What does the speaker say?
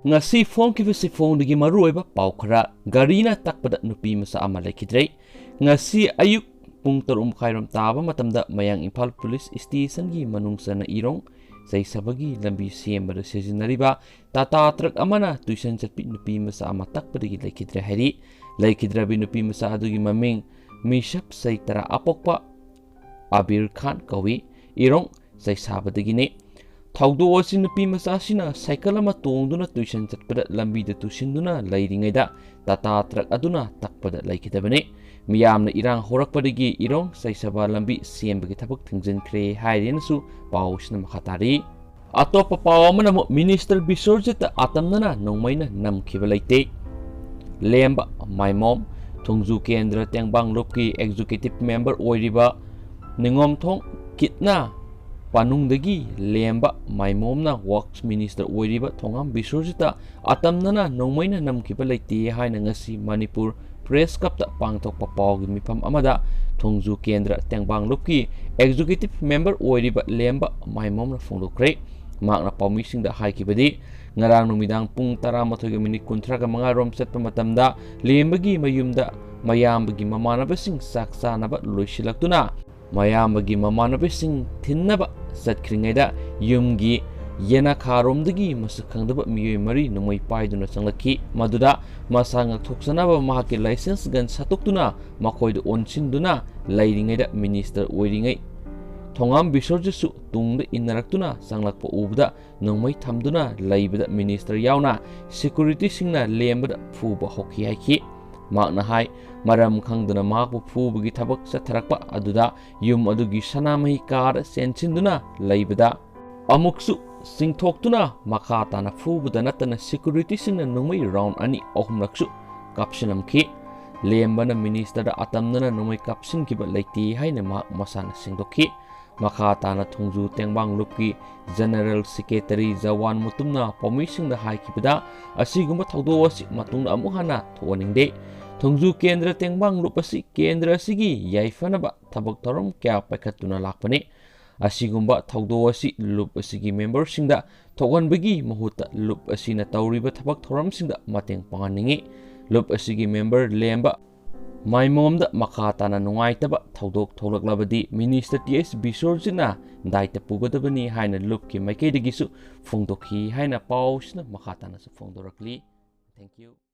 ngasi phongkibasi phongdagi maruoiba pau khara garina takpada nupi masa ama lekhidrei ngasi ayuk pung 3:30 taba matamda mayang Imphal Police Station gi manungsana irong saisabagi lambi sembada sejinariba tata truck amana tuition chatpi nupi masa ama takpadagi lekhidre hari lekhidrabi nupi masa adugi maming mishap saitara apokpa Abir Khan kawi irong saisabadagi ne Thaudo wasi nupi masa sina cycle ama tongduna tuition chatpada lambi da tusinduna lairingaida tata truck aduna takpada laikidabane miyamna irang horakpadagi irong saisaba lambi sembagi thabak thingjankhre hairenasu pausna makhatari atopa paw amana minister Biswarjit atamnana nongmaina namkhiba laite lemba maimom thongju kendra tengbang lopki executive member oiriba ningomthong kitna panungdagi lemba maimomna works minister oiriba thongam Biswarjita atamnana nongmaina namkhiba laite haina ngasi Manipur press cup ta pangthokpa pawgi mifam amada thongju kendra tengbang lopki executive member oiriba lemba maimomna phongdokre makna pawmising da haikibadi ngarang numidang pung 13:30 rom setpa matamda lembagi mayumda mayambagi mamanabasing saksanaba loisilaktuna mayambagi mamanabasing thinnaba satkhringaida yumgi yena kharomdagi masakangdaba miyoi mari numai paiduna changlaki maduda masanga thoksanaba mahaki license gan satuktuna makoida onsinduna lairingaida minister oiringai thongam Biswarjitsu tungda innaraktuna sanglakpa ubda nongmai thamduna laibada minister yauna security singna lembada phuba hoki haiki makna hai maram khangduna makpu phubagi thabak satharakpa aduda yum adugi sanamahi kar senchinduna laibada amuksu singthoktuna makha tana phubada natana security singna nongmai round ani ahumraksu kapsinamki lembana minister da atamnana nongmai kapsin kiba laiti haina masana singdokhi makha tana thongju tengbang lupki general secretary Jawan Mutumna pamising da haikibada asigumba thaudo wasi matungna amuhana thoaningde thongju kendra tengbang lupasi kendra sigi yaifanaba thabak thorom kya paikhatuna lakpane asigumba thaudo wasi lup asigi member singda thoganbagi mahuta lup asina tawriba thabak thorom singda mateng panganingi lup asigi member lemba maimomda makhatana nungaitaba thaudok tholaklabadi minister TS Biswarjitna daita pugadabani haina lupki maikaidagisu phongdokhi haina pausna makhatana su phongdorakli. Thank you.